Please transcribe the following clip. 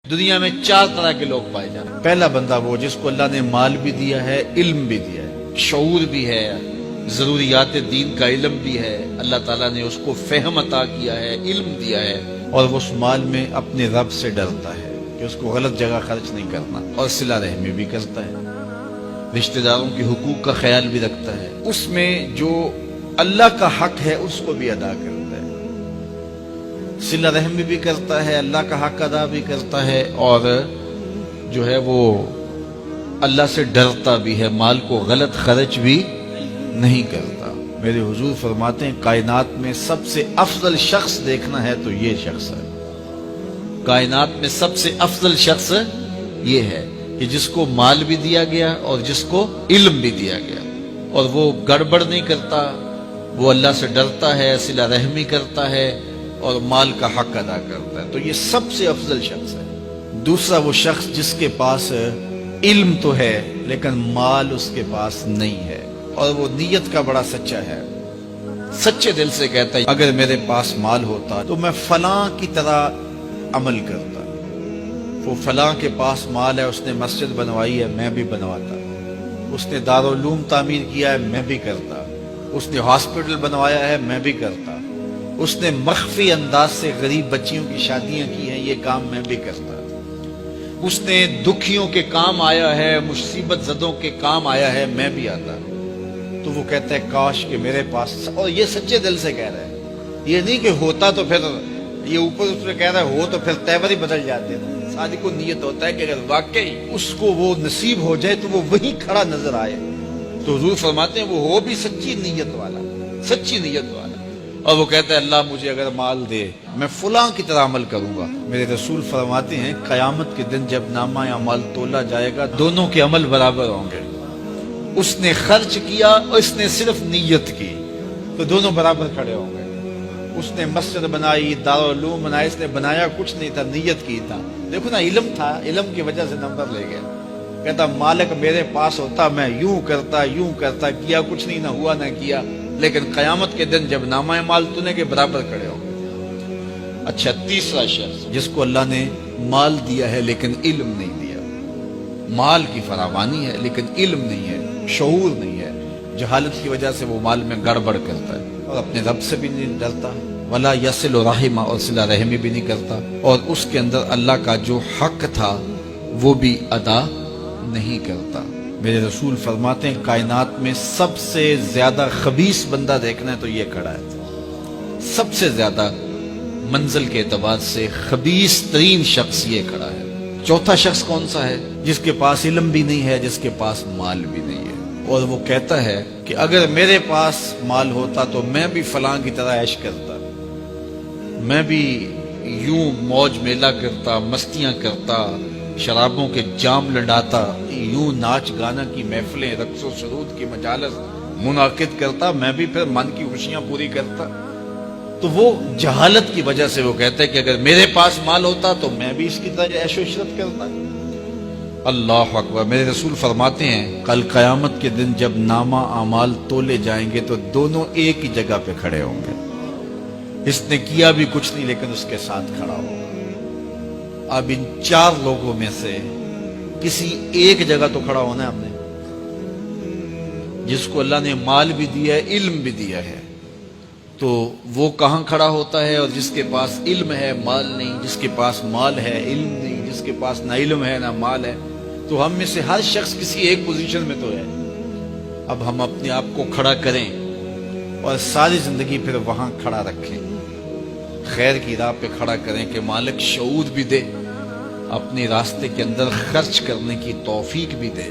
دنیا میں 4 طرح کے لوگ پائے جاتے ہیں۔ پہلا بندہ وہ جس کو اللہ نے مال بھی دیا ہے، علم بھی دیا ہے، شعور بھی ہے، ضروریات دین کا علم بھی ہے، اللہ تعالیٰ نے اس کو فہم عطا کیا ہے، علم دیا ہے، اور وہ اس مال میں اپنے رب سے ڈرتا ہے کہ اس کو غلط جگہ خرچ نہیں کرنا، اور صلہ رحمی بھی کرتا ہے، رشتہ داروں کے حقوق کا خیال بھی رکھتا ہے، اس میں جو اللہ کا حق ہے اس کو بھی ادا کرتا ہے، صلہ رحمی بھی کرتا ہے، اللہ کا حق ادا بھی کرتا ہے، اور جو ہے وہ اللہ سے ڈرتا بھی ہے، مال کو غلط خرچ بھی نہیں کرتا۔ میرے حضور فرماتے ہیں کائنات میں سب سے افضل شخص دیکھنا ہے تو یہ شخص ہے، کائنات میں سب سے افضل شخص یہ ہے کہ جس کو مال بھی دیا گیا اور جس کو علم بھی دیا گیا، اور وہ گڑبڑ نہیں کرتا، وہ اللہ سے ڈرتا ہے، صلہ رحمی کرتا ہے، اور مال کا حق ادا کرتا ہے، تو یہ سب سے افضل شخص ہے۔ دوسرا وہ شخص جس کے پاس علم تو ہے لیکن مال اس کے پاس نہیں ہے، اور وہ نیت کا بڑا سچا ہے، سچے دل سے کہتا ہے اگر میرے پاس مال ہوتا تو میں فلاں کی طرح عمل کرتا، وہ فلاں کے پاس مال ہے، اس نے مسجد بنوائی ہے، میں بھی بنواتا، اس نے دارالعلوم تعمیر کیا ہے، میں بھی کرتا، اس نے ہاسپٹل بنوایا ہے، میں بھی کرتا، اس نے مخفی انداز سے غریب بچیوں کی شادیاں کی ہیں، یہ کام میں بھی کرتا، اس نے دکھیوں کے کام آیا ہے، مصیبت زدوں کے کام آیا ہے، میں بھی آتا۔ تو وہ کہتا ہے کاش کہ میرے پاس، اور یہ سچے دل سے کہہ رہا ہے، یہ نہیں کہ ہوتا تو پھر یہ اوپر اس میں کہہ رہا ہے ہو تو پھر تیور ہی بدل جاتے ہیں۔ صادق کو نیت ہوتا ہے کہ اگر واقعی اس کو وہ نصیب ہو جائے تو وہ وہیں کھڑا نظر آئے، تو حضور فرماتے ہیں وہ ہو بھی سچی نیت والا، سچی نیت والا، اور وہ کہتا ہے اللہ مجھے اگر مال دے میں فلاں کی طرح عمل کروں گا۔ میرے رسول فرماتے ہیں قیامت کے دن جب نامہ اعمال تولا جائے گا دونوں کے عمل برابر ہوں گے، اس نے خرچ کیا اور اس نے صرف نیت کی تو دونوں برابر کھڑے ہوں گے۔ اس نے مسجد بنائی، دارالعلوم بنایا، اس نے بنایا کچھ نہیں تھا، نیت کی تھا، دیکھو نا علم تھا، علم کی وجہ سے نمبر لے گیا۔ کہتا مالک میرے پاس ہوتا میں یوں کرتا، کیا کچھ نہیں، نہ ہوا نہ کیا، لیکن قیامت کے دن جب نامہ اعمال تونے کے برابر کھڑے ہوں گے۔ اچھا، تیسرا شخص جس کو اللہ نے مال دیا ہے لیکن علم نہیں دیا، مال کی فراوانی ہے لیکن علم نہیں ہے، شعور نہیں ہے، جہالت کی وجہ سے وہ مال میں گڑبڑ کرتا ہے، اور اپنے رب سے بھی نہیں ڈرتا، ولا یصل رحمہ، اور صلہ رحمی بھی نہیں کرتا، اور اس کے اندر اللہ کا جو حق تھا وہ بھی ادا نہیں کرتا۔ میرے رسول فرماتے ہیں کائنات میں سب سے زیادہ خبیث بندہ دیکھنا ہے تو یہ کھڑا ہے، سب سے زیادہ منزل کے اعتبار سے خبیث ترین شخص یہ کھڑا ہے۔ چوتھا شخص کون سا ہے؟ جس کے پاس علم بھی نہیں ہے، جس کے پاس مال بھی نہیں ہے، اور وہ کہتا ہے کہ اگر میرے پاس مال ہوتا تو میں بھی فلاں کی طرح عیش کرتا، میں بھی یوں موج میلہ کرتا، مستیاں کرتا، شرابوں کے جام لڑاتا، یوں ناچ گانا کی محفلیں، رقص و سرود کی مجالس منعقد کرتا، میں بھی پھر من کی خوشیاں پوری کرتا۔ تو وہ جہالت کی وجہ سے وہ کہتا ہے کہ اگر میرے پاس مال ہوتا تو میں بھی اس کی طرح عیش و عشرت کرتا۔ اللہ اکبر۔ میرے رسول فرماتے ہیں کل قیامت کے دن جب نامہ اعمال تولے جائیں گے تو دونوں ایک ہی جگہ پہ کھڑے ہوں گے، اس نے کیا بھی کچھ نہیں لیکن اس کے ساتھ کھڑا ہوگا۔ اب ان 4 لوگوں میں سے کسی ایک جگہ تو کھڑا ہونا ہے ہم نے، جس کو اللہ نے مال بھی دیا ہے، علم بھی دیا ہے، تو وہ کہاں کھڑا ہوتا ہے؟ اور جس کے پاس علم ہے مال نہیں، جس کے پاس مال ہے علم نہیں، جس کے پاس نہ علم ہے نہ مال ہے، تو ہم میں سے ہر شخص کسی ایک پوزیشن میں تو ہے۔ اب ہم اپنے آپ کو کھڑا کریں اور ساری زندگی پھر وہاں کھڑا رکھیں، خیر کی راہ پہ کھڑا کریں کہ مالک شعور بھی دے، اپنے راستے کے اندر خرچ کرنے کی توفیق بھی دے،